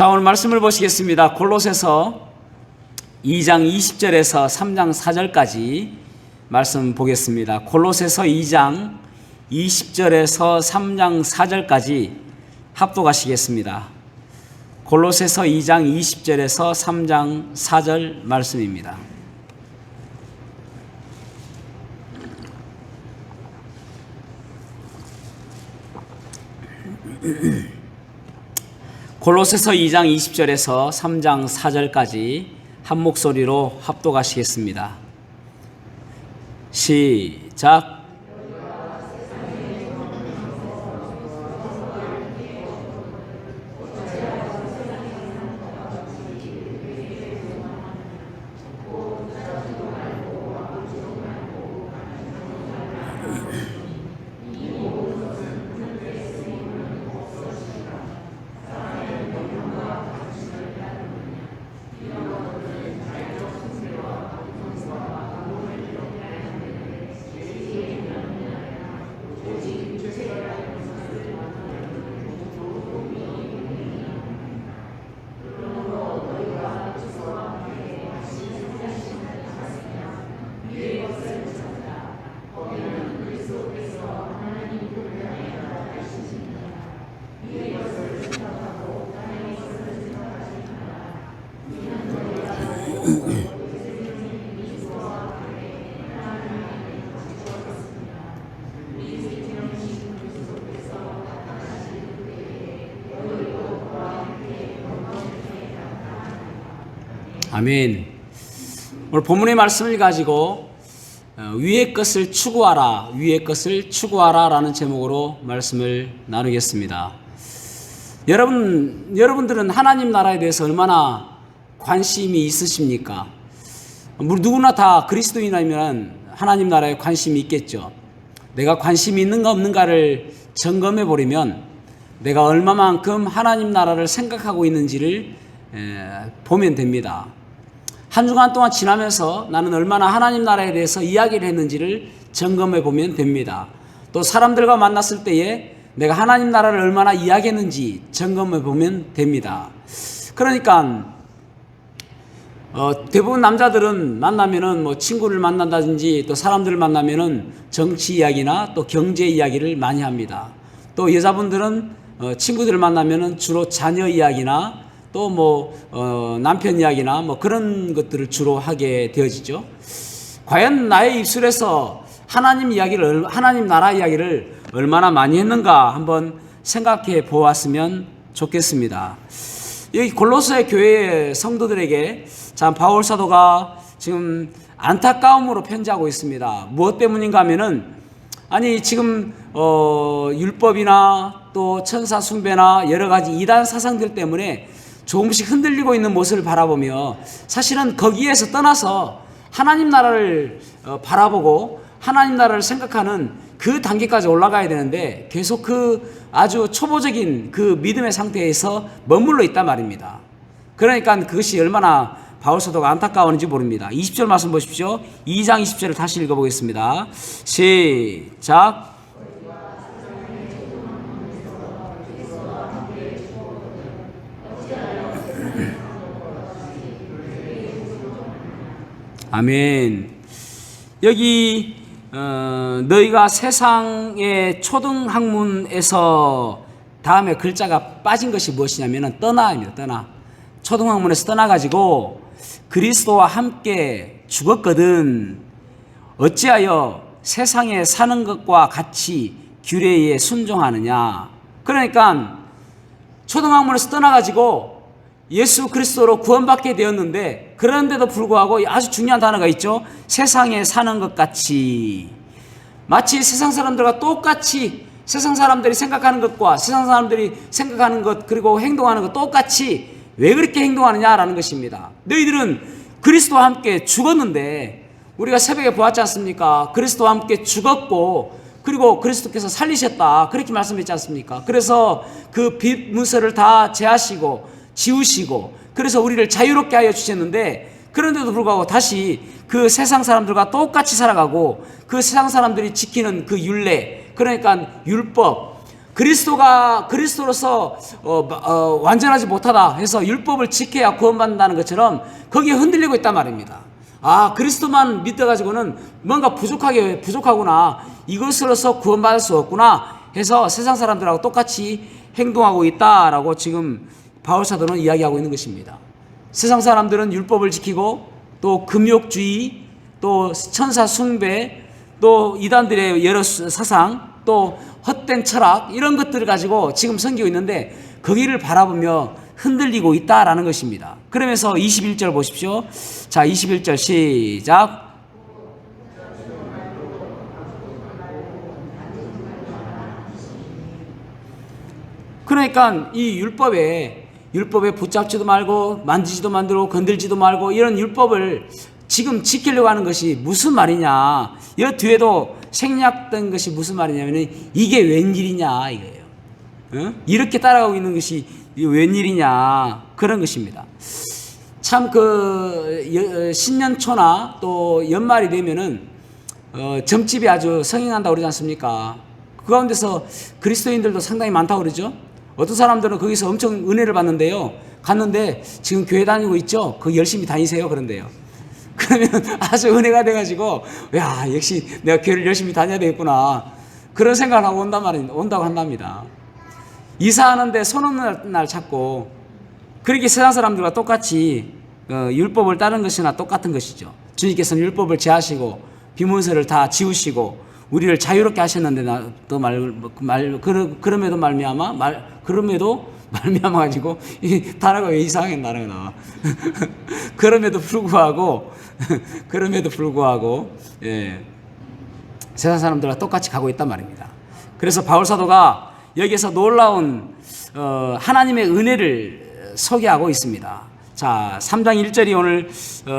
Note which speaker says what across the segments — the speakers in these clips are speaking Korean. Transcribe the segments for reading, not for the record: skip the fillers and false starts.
Speaker 1: 자, 오늘 말씀을 보시겠습니다. 골로새서 2장 20절에서 3장 4절까지 말씀 보겠습니다. 골로새서 2장 20절에서 3장 4절까지 합독하시겠습니다. 골로새서 2장 20절에서 3장 4절 말씀입니다. 골로새서 2장 20절에서 3장 4절까지 한 목소리로 합독하시겠습니다. 시작. 아멘. 오늘 본문의 말씀을 가지고 위의 것을 추구하라, 위의 것을 추구하라 라는 제목으로 말씀을 나누겠습니다. 여러분들은 하나님 나라에 대해서 얼마나 관심이 있으십니까? 누구나 다 그리스도인이면 하나님 나라에 관심이 있겠죠. 내가 관심이 있는가 없는가를 점검해 보려면 내가 얼마만큼 하나님 나라를 생각하고 있는지를 보면 됩니다. 한 주간 동안 지나면서 나는 얼마나 하나님 나라에 대해서 이야기를 했는지를 점검해 보면 됩니다. 또 사람들과 만났을 때에 내가 하나님 나라를 얼마나 이야기했는지 점검해 보면 됩니다. 그러니까 대부분 남자들은 만나면은 친구를 만난다든지 또 사람들을 만나면은 정치 이야기나 또 경제 이야기를 많이 합니다. 또 여자분들은 친구들을 만나면은 주로 자녀 이야기나 또 남편 이야기나 그런 것들을 주로 하게 되어지죠. 과연 나의 입술에서 하나님 나라 이야기를 얼마나 많이 했는가 한번 생각해 보았으면 좋겠습니다. 여기 골로새 교회의 성도들에게 참 바울 사도가 지금 안타까움으로 편지하고 있습니다. 무엇 때문인가 하면은 지금 율법이나 또 천사 숭배나 여러 가지 이단 사상들 때문에 조금씩 흔들리고 있는 모습을 바라보며 사실은 거기에서 떠나서 하나님 나라를 바라보고 하나님 나라를 생각하는 그 단계까지 올라가야 되는데 계속 그 아주 초보적인 그 믿음의 상태에서 머물러 있단 말입니다. 그러니까 그것이 얼마나 바울 사도가 안타까웠는지 모릅니다. 20절 말씀 보십시오. 2장 20절을 다시 읽어보겠습니다. 시작. 아멘. 여기 너희가 세상의 초등학문에서 다음에 글자가 빠진 것이 무엇이냐면 떠나입니다. 떠나. 초등학문에서 떠나가지고 그리스도와 함께 죽었거든 어찌하여 세상에 사는 것과 같이 규례에 순종하느냐. 그러니까 초등학문에서 떠나가지고 예수 그리스도로 구원받게 되었는데 그런데도 불구하고 아주 중요한 단어가 있죠. 세상에 사는 것 같이. 마치 세상 사람들과 똑같이 세상 사람들이 생각하는 것과 세상 사람들이 생각하는 것 그리고 행동하는 것 똑같이 왜 그렇게 행동하느냐라는 것입니다. 너희들은 그리스도와 함께 죽었는데 우리가 새벽에 보았지 않습니까? 그리스도와 함께 죽었고 그리고 그리스도께서 살리셨다 그렇게 말씀했지 않습니까? 그래서 그 빚 문서를 다 제하시고 지우시고 그래서 우리를 자유롭게 하여 주셨는데 그런데도 불구하고 다시 그 세상 사람들과 똑같이 살아가고 그 세상 사람들이 지키는 그 율례 그러니까 율법 그리스도로서 완전하지 못하다 해서 율법을 지켜야 구원받는다는 것처럼 거기에 흔들리고 있단 말입니다. 아, 그리스도만 믿어가지고는 뭔가 부족하구나, 이것으로서 구원받을 수 없구나 해서 세상 사람들하고 똑같이 행동하고 있다라고 지금 바울 사도는 이야기하고 있는 것입니다. 세상 사람들은 율법을 지키고 또 금욕주의, 또 천사 숭배, 또 이단들의 여러 사상, 또 헛된 철학, 이런 것들을 가지고 지금 섬기고 있는데 거기를 바라보며 흔들리고 있다라는 것입니다. 그러면서 21절 보십시오. 자, 21절 시작. 그러니까 이 율법에 붙잡지도 말고 만지지도 말고 건들지도 말고 이런 율법을 지금 지키려고 하는 것이 무슨 말이냐. 이 뒤에도 생략된 것이 무슨 말이냐면 이게 웬일이냐 이거예요. 어? 이렇게 따라가고 있는 것이 웬일이냐 그런 것입니다. 참 신년초나 또 연말이 되면은 점집이 아주 성행한다고 그러지 않습니까? 그 가운데서 그리스도인들도 상당히 많다고 그러죠. 어떤 사람들은 거기서 엄청 은혜를 받는데요. 갔는데 지금 교회 다니고 있죠? 거기 열심히 다니세요. 그런데요. 그러면 아주 은혜가 돼가지고, 야, 역시 내가 교회를 열심히 다녀야 되겠구나. 그런 생각을 하고 온다고 한답니다. 이사하는데 손 없는 날 찾고, 그렇게 세상 사람들과 똑같이 율법을 따르는 것이나 똑같은 것이죠. 주님께서는 율법을 제하시고, 비문서를 다 지우시고, 우리를 자유롭게 하셨는데, 그럼에도 말미암아 가지고 이 단어가 왜 이상하게 나와. 그럼에도 불구하고 예, 세상 사람들과 똑같이 가고 있단 말입니다. 그래서 바울 사도가 여기에서 놀라운 하나님의 은혜를 소개하고 있습니다. 자, 3장 1절이 오늘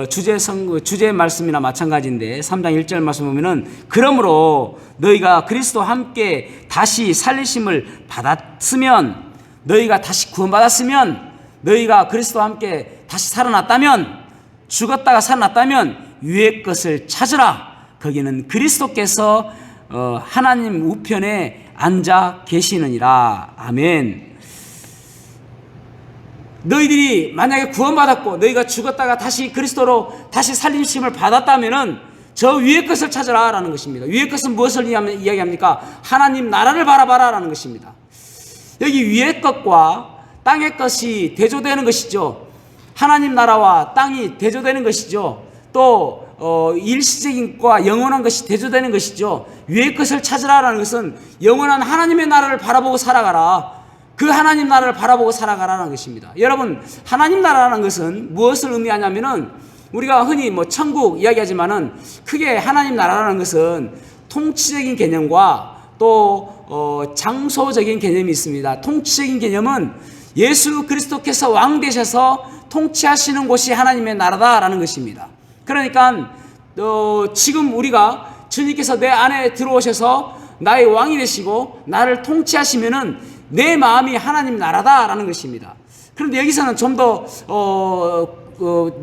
Speaker 1: 주제 말씀이나 마찬가지인데 3장 1절 말씀 보면은 그러므로 너희가 그리스도와 함께 다시 살리심을 받았으면, 너희가 다시 구원받았으면, 너희가 그리스도와 함께 다시 살아났다면, 죽었다가 살아났다면 위의 것을 찾으라. 거기는 그리스도께서 하나님 우편에 앉아 계시느니라. 아멘. 너희들이 만약에 구원받았고 너희가 죽었다가 다시 그리스도로 다시 살림심을 받았다면은 저 위의 것을 찾으라 라는 것입니다. 위의 것은 무엇을 이야기합니까? 하나님 나라를 바라봐라 라는 것입니다. 여기 위의 것과 땅의 것이 대조되는 것이죠. 하나님 나라와 땅이 대조되는 것이죠. 또 일시적인 것과 영원한 것이 대조되는 것이죠. 위의 것을 찾으라라는 것은 영원한 하나님의 나라를 바라보고 살아가라. 그 하나님 나라를 바라보고 살아가라는 것입니다. 여러분, 하나님 나라라는 것은 무엇을 의미하냐면은 우리가 흔히 천국 이야기하지만은 크게 하나님 나라라는 것은 통치적인 개념과 또 장소적인 개념이 있습니다. 통치적인 개념은 예수 그리스도께서 왕 되셔서 통치하시는 곳이 하나님의 나라다라는 것입니다. 그러니까 지금 우리가 주님께서 내 안에 들어오셔서 나의 왕이 되시고 나를 통치하시면은 내 마음이 하나님 나라다라는 것입니다. 그런데 여기서는 좀 더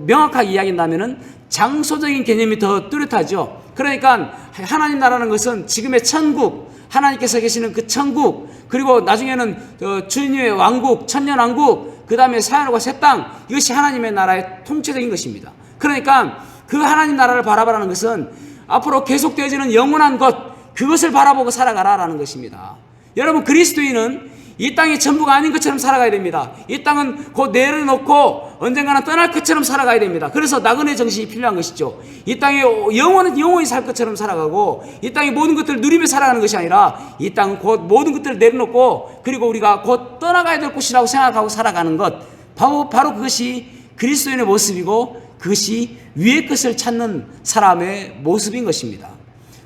Speaker 1: 명확하게 이야기한다면은 장소적인 개념이 더 뚜렷하죠. 그러니까 하나님 나라는 것은 지금의 천국, 하나님께서 계시는 그 천국, 그리고 나중에는 주님의 왕국, 천년왕국, 그 다음에 새하늘과 새 땅, 이것이 하나님의 나라의 통치적인 것입니다. 그러니까 그 하나님 나라를 바라보라는 것은 앞으로 계속되어지는 영원한 것, 그것을 바라보고 살아가라라는 것입니다. 여러분, 그리스도인은 이 땅이 전부가 아닌 것처럼 살아가야 됩니다. 이 땅은 곧 내려놓고 언젠가는 떠날 것처럼 살아가야 됩니다. 그래서 나그네 정신이 필요한 것이죠. 이 땅에 영원히 살 것처럼 살아가고, 이 땅의 모든 것들을 누리며 살아가는 것이 아니라 이 땅은 곧 모든 것들을 내려놓고 그리고 우리가 곧 떠나가야 될 곳이라고 생각하고 살아가는 것, 바로 그것이 그리스도인의 모습이고 그것이 위의 것을 찾는 사람의 모습인 것입니다.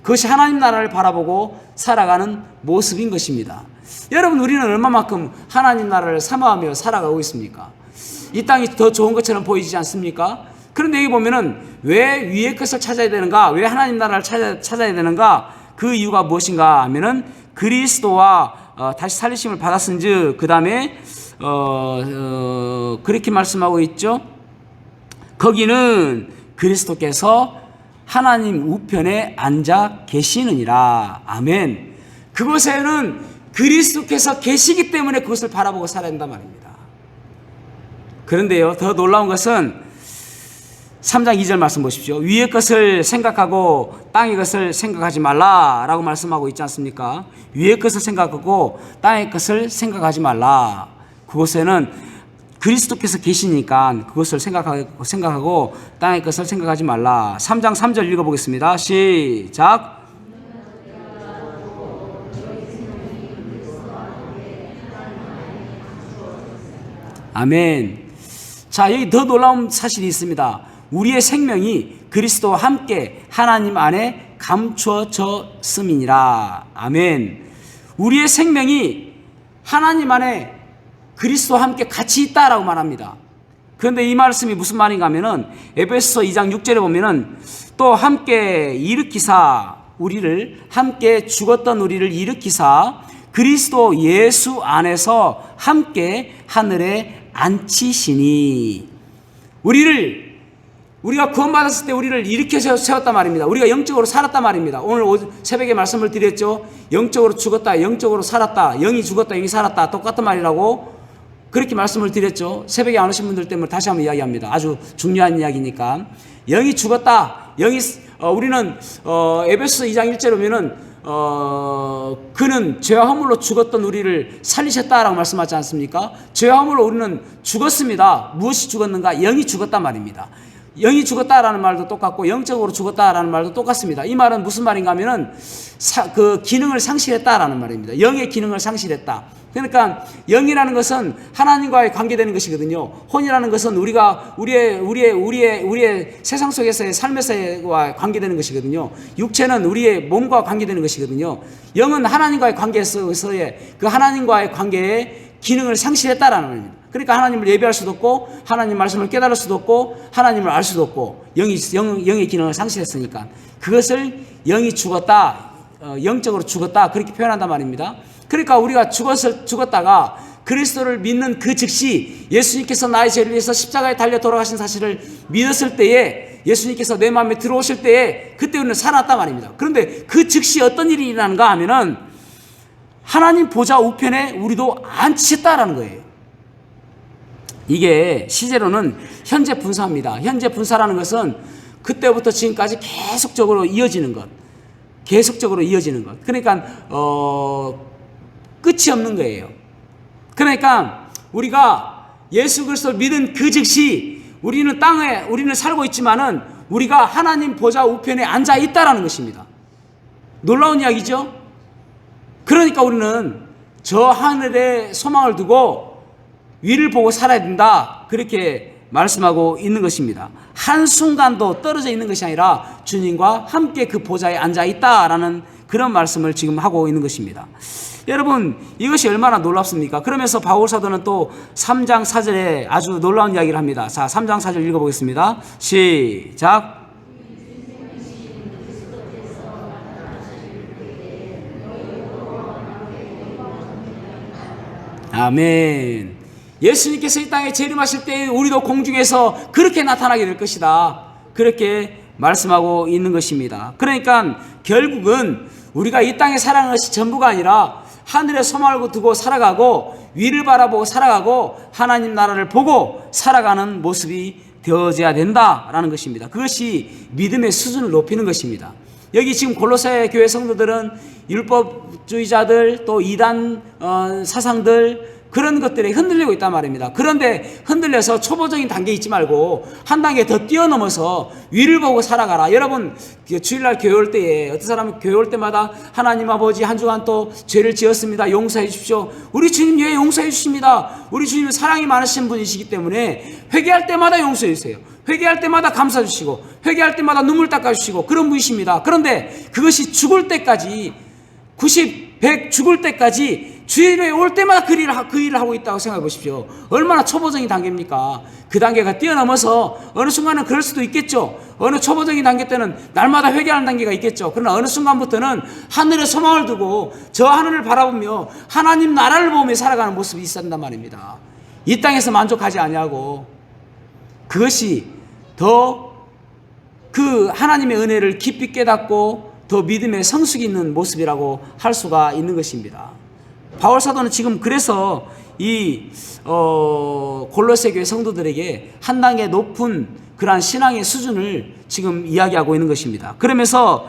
Speaker 1: 그것이 하나님 나라를 바라보고 살아가는 모습인 것입니다. 여러분, 우리는 얼마만큼 하나님 나라를 사모하며 살아가고 있습니까? 이 땅이 더 좋은 것처럼 보이지 않습니까? 그런데 여기 보면은 왜 위의 것을 찾아야 되는가? 왜 하나님 나라를 찾아야 되는가? 그 이유가 무엇인가 하면은 그리스도와 다시 살리심을 받았은즉, 그 다음에 그렇게 말씀하고 있죠. 거기는 그리스도께서 하나님 우편에 앉아 계시느니라. 아멘. 그곳에는 그리스도께서 계시기 때문에 그것을 바라보고 살아야 된단 말입니다. 그런데요, 더 놀라운 것은 3장 2절 말씀 보십시오. 위의 것을 생각하고 땅의 것을 생각하지 말라라고 말씀하고 있지 않습니까? 위의 것을 생각하고 땅의 것을 생각하지 말라. 그곳에는 그리스도께서 계시니까 그것을 생각하고 땅의 것을 생각하지 말라. 3장 3절 읽어보겠습니다. 시작. 아멘. 자, 여기 더 놀라운 사실이 있습니다. 우리의 생명이 그리스도와 함께 하나님 안에 감추어졌음이니라. 아멘. 우리의 생명이 하나님 안에 그리스도와 함께 같이 있다라고 말합니다. 그런데 이 말씀이 무슨 말인가 하면은 에베소서 2장 6절에 보면은 또 함께 일으키사 우리를 함께 죽었던 우리를 일으키사 그리스도 예수 안에서 함께 하늘에 앉히시니 우리가 구원받았을 때 우리를 일으켜 세웠단 말입니다. 우리가 영적으로 살았단 말입니다. 오늘 새벽에 말씀을 드렸죠. 영적으로 죽었다, 영적으로 살았다, 영이 죽었다, 영이 살았다 똑같은 말이라고 그렇게 말씀을 드렸죠. 새벽에 안 오신 분들 때문에 다시 한번 이야기합니다. 아주 중요한 이야기니까. 영이 죽었다, 우리는 에베소서 2장 1절에 보면은 그는 죄와 허물로 죽었던 우리를 살리셨다라고 말씀하지 않습니까? 죄와 허물로 우리는 죽었습니다. 무엇이 죽었는가? 영이 죽었단 말입니다. 영이 죽었다라는 말도 똑같고 영적으로 죽었다라는 말도 똑같습니다. 이 말은 무슨 말인가 하면은 그 기능을 상실했다라는 말입니다. 영의 기능을 상실했다. 그러니까 영이라는 것은 하나님과의 관계되는 것이거든요. 혼이라는 것은 우리의 세상 속에서의 삶에서와 관계되는 것이거든요. 육체는 우리의 몸과 관계되는 것이거든요. 영은 하나님과의 관계에서의 그 하나님과의 관계의 기능을 상실했다라는 말입니다. 그러니까 하나님을 예배할 수도 없고 하나님 말씀을 깨달을 수도 없고 하나님을 알 수도 없고 영의 기능을 상실했으니까 그것을 영이 죽었다, 영적으로 죽었다 그렇게 표현한단 말입니다. 그러니까 우리가 죽었다가 그리스도를 믿는 그 즉시 예수님께서 나의 죄를 위해서 십자가에 달려 돌아가신 사실을 믿었을 때에 예수님께서 내 마음에 들어오실 때에 그때 우리는 살았단 말입니다. 그런데 그 즉시 어떤 일이 일어나는가 하면은 하나님 보좌 우편에 우리도 앉히셨다라는 거예요. 이게 시제로는 현재 분사입니다. 현재 분사라는 것은 그때부터 지금까지 계속적으로 이어지는 것. 그러니까 끝이 없는 거예요. 그러니까 우리가 예수 그리스도를 믿은 그 즉시 우리는 살고 있지만은 우리가 하나님 보좌 우편에 앉아 있다라는 것입니다. 놀라운 이야기죠? 그러니까 우리는 저 하늘에 소망을 두고 위를 보고 살아야 된다. 그렇게 말씀하고 있는 것입니다. 한순간도 떨어져 있는 것이 아니라 주님과 함께 그 보좌에 앉아 있다라는 그런 말씀을 지금 하고 있는 것입니다. 여러분, 이것이 얼마나 놀랍습니까? 그러면서 바울 사도는 또 3장 4절에 아주 놀라운 이야기를 합니다. 자, 3장 4절 읽어보겠습니다. 시작. 아멘. 예수님께서 이 땅에 재림하실 때 우리도 공중에서 그렇게 나타나게 될 것이다. 그렇게 말씀하고 있는 것입니다. 그러니까 결국은 우리가 이 땅에 살아가는 것이 전부가 아니라 하늘에 소망을 두고 살아가고 위를 바라보고 살아가고 하나님 나라를 보고 살아가는 모습이 되어져야 된다라는 것입니다. 그것이 믿음의 수준을 높이는 것입니다. 여기 지금 골로새 교회 성도들은 율법주의자들 또 이단 사상들 그런 것들에 흔들리고 있단 말입니다. 그런데 흔들려서 초보적인 단계에 있지 말고 한 단계 더 뛰어넘어서 위를 보고 살아가라. 여러분 주일날 교회 올 때에 어떤 사람은 교회 올 때마다 하나님 아버지 한 주간 또 죄를 지었습니다. 용서해 주십시오. 우리 주님 왜 용서해 주십니다. 우리 주님은 사랑이 많으신 분이시기 때문에 회개할 때마다 용서해 주세요. 회개할 때마다 감싸 주시고 회개할 때마다 눈물 닦아 주시고 그런 분이십니다. 그런데 그것이 죽을 때까지 90, 100 죽을 때까지 주일에 올 때마다 그 일을 하고 있다고 생각해 보십시오. 얼마나 초보적인 단계입니까? 그 단계가 뛰어넘어서 어느 순간은 그럴 수도 있겠죠. 어느 초보적인 단계 때는 날마다 회개하는 단계가 있겠죠. 그러나 어느 순간부터는 하늘에 소망을 두고 저 하늘을 바라보며 하나님 나라를 보며 살아가는 모습이 있어야 한단 말입니다. 이 땅에서 만족하지 아니하고 그것이 더 그 하나님의 은혜를 깊이 깨닫고 더 믿음의 성숙이 있는 모습이라고 할 수가 있는 것입니다. 바울 사도는 지금 그래서 이 골로새 교회 성도들에게 한 단계 높은 그러한 신앙의 수준을 지금 이야기하고 있는 것입니다. 그러면서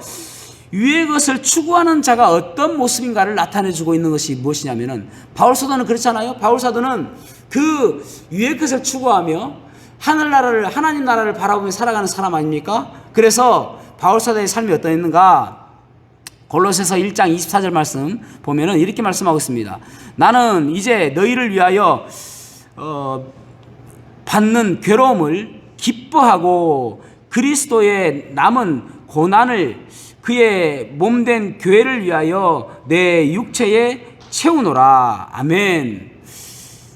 Speaker 1: 위의 것을 추구하는 자가 어떤 모습인가를 나타내주고 있는 것이 무엇이냐면은, 바울 사도는 그렇잖아요. 바울 사도는 그 위의 것을 추구하며 하늘나라를, 하나님 나라를 바라보며 살아가는 사람 아닙니까? 그래서 바울 사도의 삶이 어떠했는가? 골로새서 1장 24절 말씀 보면은 이렇게 말씀하고 있습니다. 나는 이제 너희를 위하여 받는 괴로움을 기뻐하고 그리스도의 남은 고난을 그의 몸된 교회를 위하여 내 육체에 채우노라. 아멘.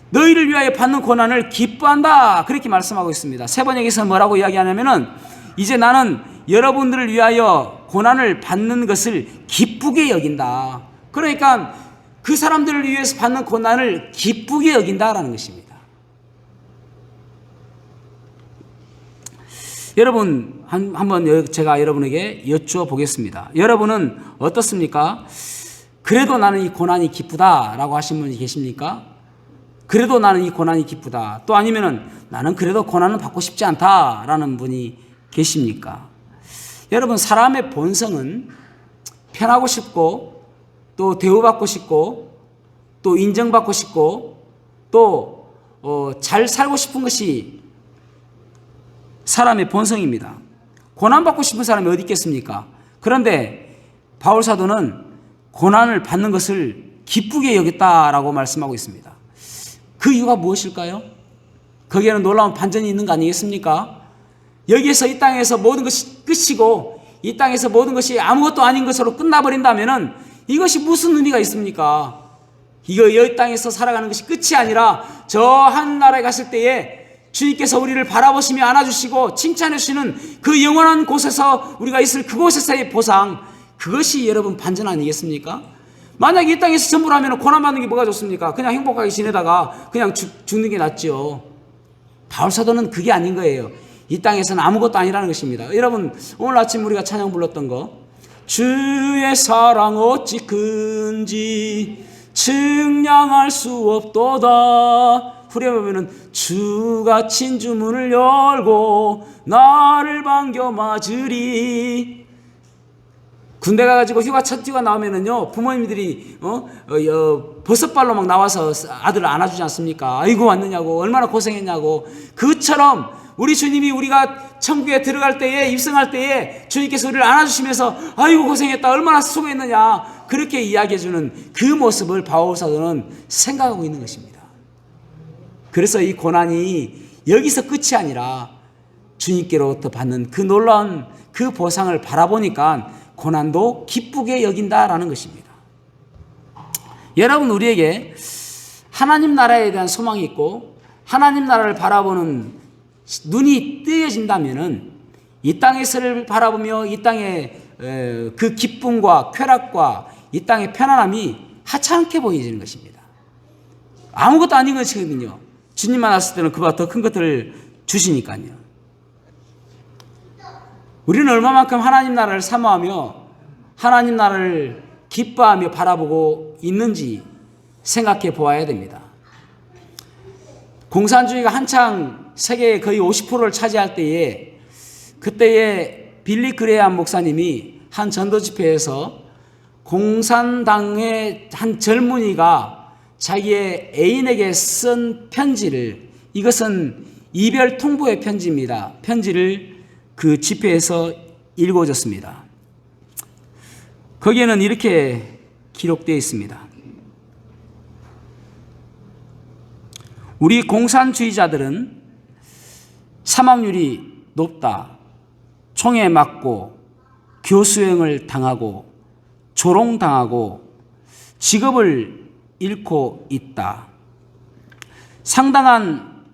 Speaker 1: 너희를 위하여 받는 고난을 기뻐한다, 그렇게 말씀하고 있습니다. 세 번역에서 뭐라고 이야기하냐면은, 이제 나는 여러분들을 위하여 고난을 받는 것을 기쁘게 여긴다. 그러니까 그 사람들을 위해서 받는 고난을 기쁘게 여긴다라는 것입니다. 여러분, 한번 제가 여러분에게 여쭈어 보겠습니다. 여러분은 어떻습니까? 그래도 나는 이 고난이 기쁘다라고 하신 분이 계십니까? 그래도 나는 이 고난이 기쁘다. 또 아니면은 나는 그래도 고난은 받고 싶지 않다라는 분이 계십니까? 여러분, 사람의 본성은 편하고 싶고, 또 대우받고 싶고, 또 인정받고 싶고, 또 잘 살고 싶은 것이 사람의 본성입니다. 고난받고 싶은 사람이 어디 있겠습니까? 그런데 바울 사도는 고난을 받는 것을 기쁘게 여겼다라고 말씀하고 있습니다. 그 이유가 무엇일까요? 거기에는 놀라운 반전이 있는 거 아니겠습니까? 여기에서 이 땅에서 모든 것이 끝이고 이 땅에서 모든 것이 아무것도 아닌 것으로 끝나버린다면은 이것이 무슨 의미가 있습니까? 이 땅에서 살아가는 것이 끝이 아니라 저 하늘나라에 갔을 때에 주님께서 우리를 바라보시며 안아주시고 칭찬해 주시는 그 영원한 곳에서 우리가 있을 그곳에서의 보상, 그것이 여러분 반전 아니겠습니까? 만약에 이 땅에서 전부를 하면 고난받는 게 뭐가 좋습니까? 그냥 행복하게 지내다가 그냥 죽는 게 낫죠. 바울 사도는 그게 아닌 거예요. 이 땅에서는 아무것도 아니라는 것입니다. 여러분, 오늘 아침 우리가 찬양 불렀던 거, 주의 사랑 어찌 큰지 측량할 수 없도다. 후렴에 보면은 주가 친주문을 열고 나를 반겨 맞으리. 군대 가가지고 휴가 첫 휴가 나오면은요, 부모님들이 버섯발로 막 나와서 아들을 안아주지 않습니까? 아이고 왔느냐고, 얼마나 고생했냐고. 그처럼 우리 주님이 우리가 천국에 들어갈 때에, 입성할 때에 주님께서 우리를 안아주시면서 아이고 고생했다, 얼마나 수고했느냐, 그렇게 이야기해주는 그 모습을 바울 사도는 생각하고 있는 것입니다. 그래서 이 고난이 여기서 끝이 아니라 주님께로부터 받는 그 놀라운 그 보상을 바라보니까 고난도 기쁘게 여긴다라는 것입니다. 여러분, 우리에게 하나님 나라에 대한 소망이 있고 하나님 나라를 바라보는 눈이 뜨여진다면은 이 땅에서를 바라보며 이 땅의 그 기쁨과 쾌락과 이 땅의 편안함이 하찮게 보이는 것입니다. 아무것도 아닌 것이거든요. 주님 만났을 때는 그보다 더 큰 것들을 주시니까요. 우리는 얼마만큼 하나님 나라를 사모하며 하나님 나라를 기뻐하며 바라보고 있는지 생각해 보아야 됩니다. 공산주의가 한창 세계의 거의 50%를 차지할 때에, 그때에 빌리 그레이엄 목사님이 한 전도 집회에서 공산당의 한 젊은이가 자기의 애인에게 쓴 편지를, 이것은 이별 통보의 편지입니다. 편지를 그 집회에서 읽어줬습니다. 거기에는 이렇게 기록되어 있습니다. 우리 공산주의자들은 사망률이 높다. 총에 맞고 교수형을 당하고 조롱당하고 직업을 잃고 있다. 상당한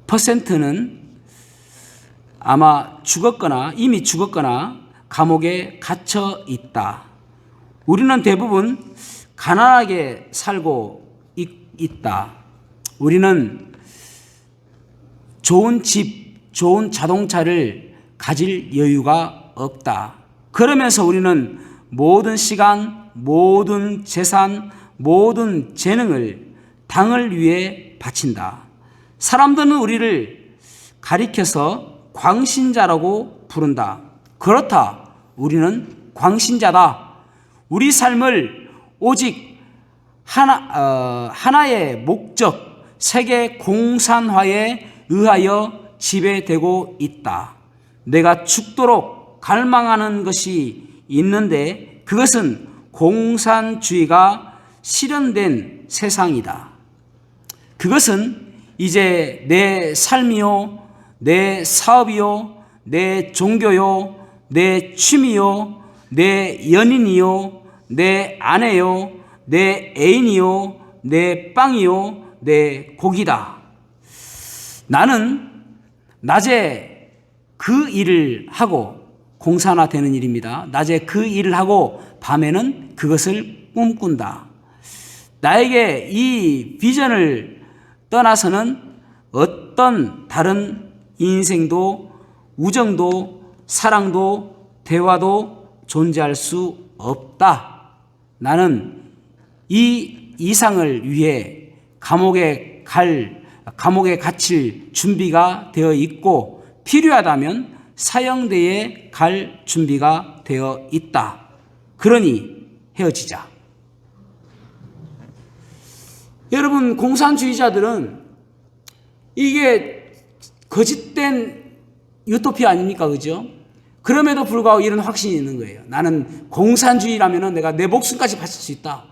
Speaker 1: 퍼센트는 아마 죽었거나 이미 죽었거나 감옥에 갇혀 있다. 우리는 대부분 가난하게 살고 있다. 우리는 좋은 집, 좋은 자동차를 가질 여유가 없다. 그러면서 우리는 모든 시간, 모든 재산, 모든 재능을 당을 위해 바친다. 사람들은 우리를 가리켜서 광신자라고 부른다. 그렇다. 우리는 광신자다. 우리 삶을 오직 하나의 목적, 세계 공산화에 의하여 지배되고 있다. 내가 죽도록 갈망하는 것이 있는데 그것은 공산주의가 실현된 세상이다. 그것은 이제 내 삶이요, 내 사업이요, 내 종교요, 내 취미요, 내 연인이요, 내 아내요, 내 애인이요, 내 빵이요, 내 고기다. 나는 낮에 그 일을 하고 공산화되는 일입니다. 낮에 그 일을 하고 밤에는 그것을 꿈꾼다. 나에게 이 비전을 떠나서는 어떤 다른 인생도 우정도 사랑도 대화도 존재할 수 없다. 나는 이 이상을 위해 감옥에 갇힐 준비가 되어 있고 필요하다면 사형대에 갈 준비가 되어 있다. 그러니 헤어지자. 여러분, 공산주의자들은 이게 거짓된 유토피아 아닙니까? 그죠? 그럼에도 불구하고 이런 확신이 있는 거예요. 나는 공산주의라면 내가 내 목숨까지 바칠 수 있다.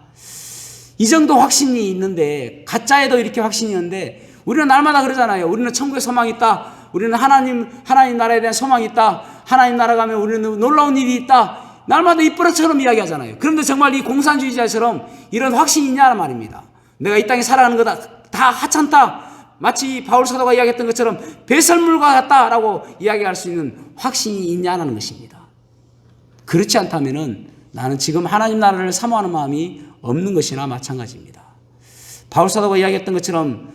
Speaker 1: 이 정도 확신이 있는데, 가짜에도 이렇게 확신이 있는데, 우리는 날마다 그러잖아요. 우리는 천국에 소망이 있다. 우리는 하나님 나라에 대한 소망이 있다. 하나님 나라 가면 우리는 놀라운 일이 있다. 날마다 입버릇처럼 이야기하잖아요. 그런데 정말 이 공산주의자처럼 이런 확신이 있냐는 말입니다. 내가 이 땅에 살아가는 거다. 다 하찮다. 마치 바울 사도가 이야기했던 것처럼 배설물과 같다라고 이야기할 수 있는 확신이 있냐는 것입니다. 그렇지 않다면은 나는 지금 하나님 나라를 사모하는 마음이 없는 것이나 마찬가지입니다. 바울 사도가 이야기했던 것처럼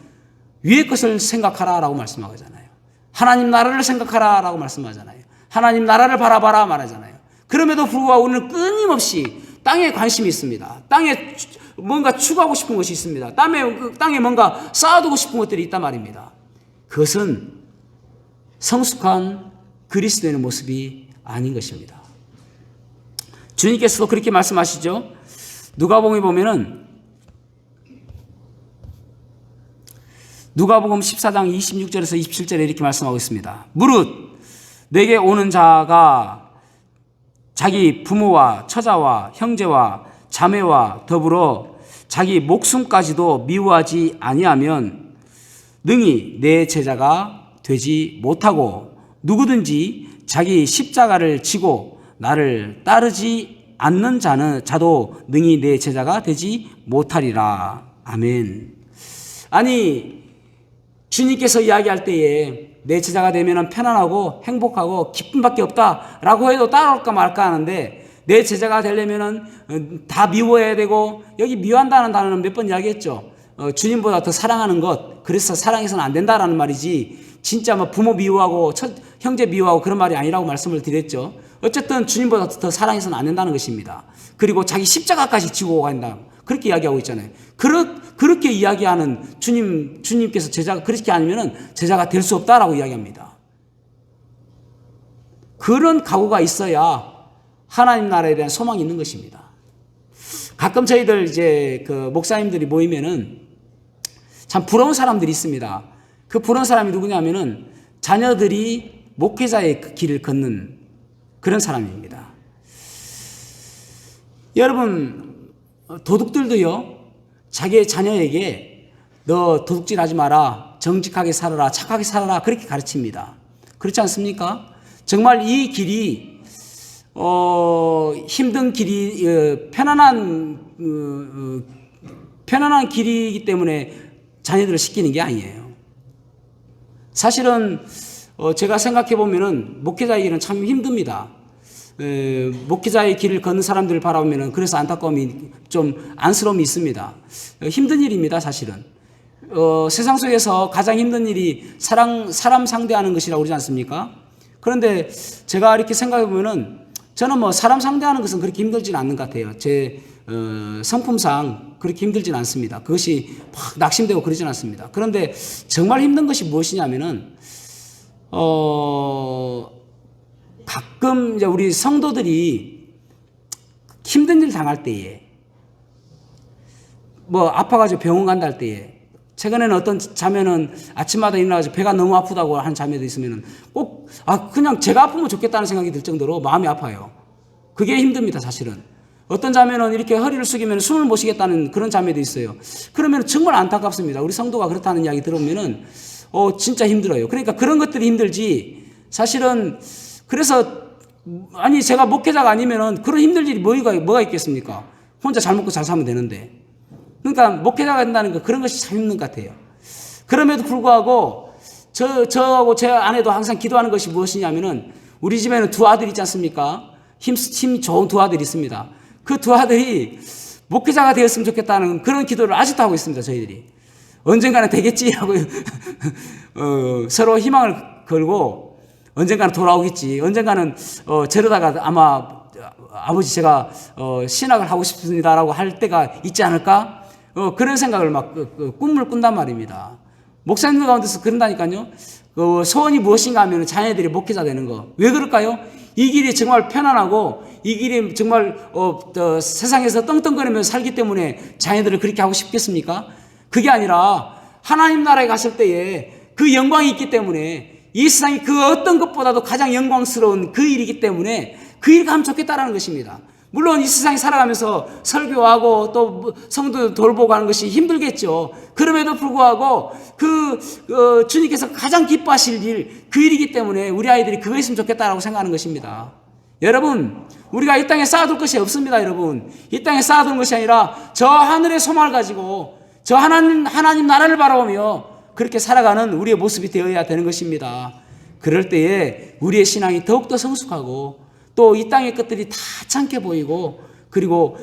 Speaker 1: 위의 것을 생각하라라고 말씀하잖아요. 하나님 나라를 생각하라라고 말씀하잖아요. 하나님 나라를 바라봐라 말하잖아요. 그럼에도 불구하고 우리는 끊임없이 땅에 관심이 있습니다. 땅에 뭔가 추구하고 싶은 것이 있습니다. 땅에 뭔가 쌓아두고 싶은 것들이 있단 말입니다. 그것은 성숙한 그리스도인의 모습이 아닌 것입니다. 주님께서도 그렇게 말씀하시죠. 누가복음에 보면은 누가복음 14장 26절에서 27절에 이렇게 말씀하고 있습니다. 무릇 내게 오는 자가 자기 부모와 처자와 형제와 자매와 더불어 자기 목숨까지도 미워하지 아니하면 능히 내 제자가 되지 못하고 누구든지 자기 십자가를 지고 나를 따르지 않는 자도 능히 내 제자가 되지 못하리라. 아멘. 아니, 주님께서 이야기할 때에 내 제자가 되면 편안하고 행복하고 기쁨밖에 없다라고 해도 따라올까 말까 하는데 내 제자가 되려면 다 미워해야 되고, 여기 미워한다는 단어는 몇 번 이야기했죠. 주님보다 더 사랑하는 것, 그래서 사랑해서는 안 된다라는 말이지 진짜 뭐 부모 미워하고 형제 미워하고 그런 말이 아니라고 말씀을 드렸죠. 어쨌든 주님보다 더 사랑해서는 안 된다는 것입니다. 그리고 자기 십자가까지 지고 간다. 그렇게 이야기하고 있잖아요. 그렇게 이야기하는 주님께서 제자가 그렇게 아니면은 제자가 될 수 없다라고 이야기합니다. 그런 각오가 있어야 하나님 나라에 대한 소망이 있는 것입니다. 가끔 저희들 이제 그 목사님들이 모이면은 참 부러운 사람들이 있습니다. 그 부러운 사람이 누구냐면은 자녀들이 목회자의 그 길을 걷는 그런 사람입니다. 여러분, 도둑들도요, 자기의 자녀에게 너 도둑질하지 마라, 정직하게 살아라, 착하게 살아라, 그렇게 가르칩니다. 그렇지 않습니까? 정말 이 길이 힘든 길이 편안한 길이기 때문에 자녀들을 시키는 게 아니에요. 사실은 제가 생각해 보면은 목회자의 길은 참 힘듭니다. 목회자의 길을 걷는 사람들을 바라보면은 그래서 안타까움이 좀 안쓰러움이 있습니다. 힘든 일입니다, 사실은. 세상 속에서 가장 힘든 일이 사람 상대하는 것이라고 그러지 않습니까? 그런데 제가 이렇게 생각해 보면은 저는 뭐 사람 상대하는 것은 그렇게 힘들지는 않는 것 같아요. 제 성품상 그렇게 힘들지는 않습니다. 그것이 막 낙심되고 그러지는 않습니다. 그런데 정말 힘든 것이 무엇이냐면은 가끔 이제 우리 성도들이 힘든 일 당할 때에 뭐 아파가지고 병원 간다 할 때에 최근에는 어떤 자매는 아침마다 일어나가지고 배가 너무 아프다고 하는 자매도 있으면은 꼭 그냥 제가 아프면 좋겠다는 생각이 들 정도로 마음이 아파요. 그게 힘듭니다, 사실은. 어떤 자매는 이렇게 허리를 숙이면 숨을 못 쉬겠다는 그런 자매도 있어요. 그러면 정말 안타깝습니다. 우리 성도가 그렇다는 이야기 들으면은 진짜 힘들어요. 그러니까 그런 것들이 힘들지. 사실은 그래서 아니 제가 목회자가 아니면은 그런 힘들 일이 뭐가 있겠습니까? 혼자 잘 먹고 잘 사면 되는데. 그러니까 목회자가 된다는 거 그런 것이 참 힘든 것 같아요. 그럼에도 불구하고 저하고 제 아내도 항상 기도하는 것이 무엇이냐면은 우리 집에는 두 아들이 있지 않습니까? 힘 좋은 두 아들이 있습니다. 그 두 아들이 목회자가 되었으면 좋겠다는 그런 기도를 아직도 하고 있습니다. 저희들이. 언젠가는 되겠지 하고 서로 희망을 걸고 언젠가는 돌아오겠지. 언젠가는 저러다가 아마 아버지 제가 신학을 하고 싶습니다라고 할 때가 있지 않을까? 그런 생각을 막 꿈을 꾼단 말입니다. 목사님들 가운데서 그런다니까요. 소원이 무엇인가 하면 자녀들이 목회자 되는 거. 왜 그럴까요? 이 길이 정말 편안하고 이 길이 정말 세상에서 떵떵거리면서 살기 때문에 자녀들을 그렇게 하고 싶겠습니까? 그게 아니라 하나님 나라에 갔을 때에 그 영광이 있기 때문에 이 세상이 그 어떤 것보다도 가장 영광스러운 그 일이기 때문에 그 일 가면 좋겠다라는 것입니다. 물론 이 세상에 살아가면서 설교하고 또 성도 돌보고 하는 것이 힘들겠죠. 그럼에도 불구하고 주님께서 가장 기뻐하실 일, 그 일이기 때문에 우리 아이들이 그거 있으면 좋겠다라고 생각하는 것입니다. 여러분, 우리가 이 땅에 쌓아둘 것이 없습니다, 여러분. 이 땅에 쌓아두는 것이 아니라 저 하늘의 소망을 가지고 저 하나님 나라를 바라보며 그렇게 살아가는 우리의 모습이 되어야 되는 것입니다. 그럴 때에 우리의 신앙이 더욱더 성숙하고 또 이 땅의 것들이 다 참게 보이고 그리고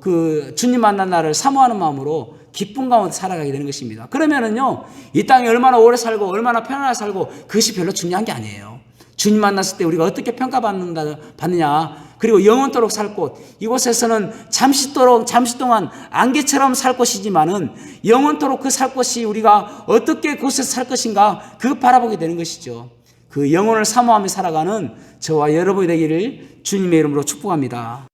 Speaker 1: 그 주님 만난 날을 사모하는 마음으로 기쁨 가운데 살아가게 되는 것입니다. 그러면은요, 이 땅에 얼마나 오래 살고 얼마나 편안하게 살고 그것이 별로 중요한 게 아니에요. 주님 만났을 때 우리가 어떻게 평가받느냐, 그리고 영원토록 살 곳, 이곳에서는 잠시 동안 안개처럼 살 곳이지만은 영원토록 그 살 곳이 우리가 어떻게 그곳에서 살 것인가, 그거 바라보게 되는 것이죠. 그 영혼을 사모하며 살아가는 저와 여러분이 되기를 주님의 이름으로 축복합니다.